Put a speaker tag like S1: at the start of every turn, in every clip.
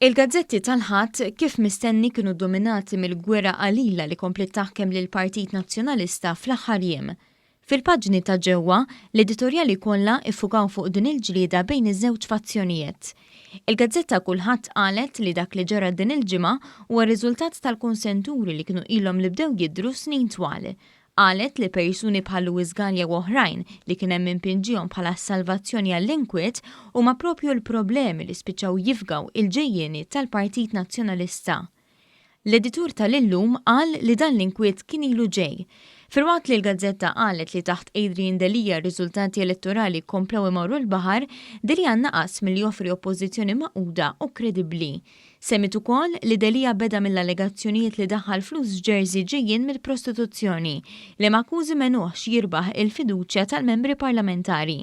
S1: Il-gazzetti tal-ħadd kif mistenni kienu dominati mill-gwerra qalila li komplet taħkem lil Partit Nazzjonalista fl-aħħar jiem. Fil-paġni ta' ġewwa, l-editorjali kollha iffukaw fuq din il-ġlieda bejn iż-żewġ fazzjonijiet. Il-gazzetta kulħadd qalet li dak li ġara din il-ġimgħa huwa riżultat tal-konsenturi li kienu ilhom li bdew jidhru snin twal. Qalet li persuni bħal Luis Gallia u oħrajn li kien hemm impinġihom bħala salvazzjoni għall-inkwiet huma proprju l-problemi li spiċċaw jifgaw il-ġejjieni tal-Partit Nazzjonalista. L-editur tal-Illum qal li dan l-inkwiet kien ilu ġej. Filwaqt li l-gazzetta qalet li taħt Adrian Delija r-riżultati elettorali komplew imorru l-baħar, Delija naqas milli joffri oppożizzjoni maquda u kredibbli. Semmit ukoll li Delija beda mill-allegazzjonijiet li daħħal flus Jersey ġejjin mill-prostituzzjoni li m'akkużi menuħx jirbaħ il-fiduċja tal-membri parlamentari.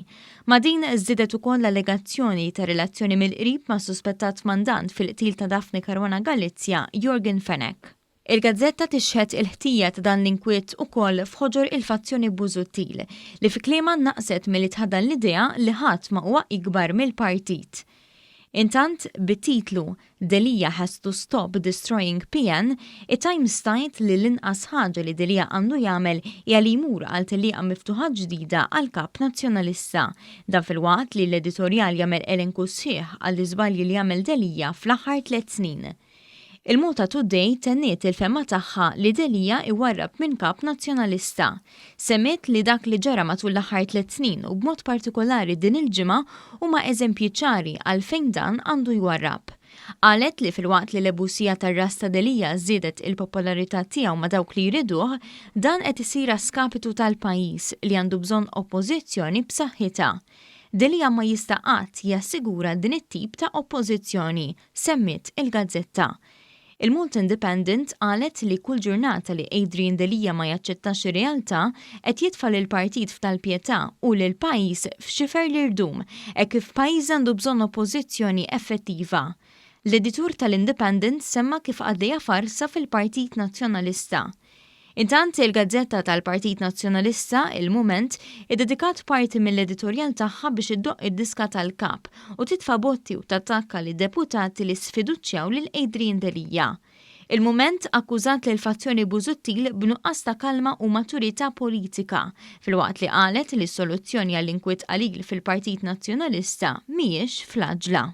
S1: Ma din żidet ukoll l-allegazzjoni ta' relazzjoni mill-qrib ma' suspettat mandant fil-qtil ta' Daphne Caruana Galizia, Jorgen Fenech. Il-gazzetta tixħed il-ħtija ta' dan l-inkwiet ukoll f'ħoġor il-fazzjoni Busuttil li fi klima naqset milli tħaddan l-idea li ħadd ma huwa ikbar mill-partit. Intant, bit-titlu Delija has to stop destroying PN, it-Times stajt li l-inqas ħaġa li Delija għandu jagħmel hija li jmur għal tellieqa miftuħa ġdida għal kap nazzjonalista. Dan fil-waqt li l-editorjal jagħmel elenku sħiħ għall-iżbalji li jagħmel Delija fl-aħħar 3 snin. Il-Malta Today tenniet il-femma tagħha li Delija iwarrab minn kap nazzjonalista. Semmet li dak li ġara matul l-aħħar 3 snin u b'mod partikolari din il-ġimgħa huma eżempji ċari għal fejn dan għandu jwarrab. Qalet li fil-waqt li l-ebusija tar-rasta Delija żiedet il-popolarità tiegħu ma' dawk li jriduh, dan qed isir skapitu tal-pajjiż li għandu bżonn oppożizzjoni b'saħħitha. Delija ma jista' qatt jassigura din it-tip ta' oppożizzjoni, semmit il-gazzetta. Il-Malta Independent qalet li kull ġurnata li Adrian Delija ma jaċċettax ir-realtà qed jitfal il-partit f'tal-pjetà u lil pajjiż f'xifer l-irdum hekk kif pajjiż għandu bżonn oppożizzjoni effettiva. L-editur tal-Independent semma kif għaddejja farsa fil-Partit Nazzjonalista. Intant il-gazzetta tal-Partit Nazzjonalista il-Mument iddedikat parti mill-editorjal tagħha biex iddoq id-diska tal-kap u titfa' botti u tattakka li deputati li sfiduċjaw lil Adrian Delija. Il-Mument akkużat lil fazzjoni Busuttil b'nuqqas ta' kalma u maturità politika, filwaqt li qalet li s-soluzzjoni għall-inkwiet qalil fil-Partit Nazzjonalista mhijiex fl-aġla.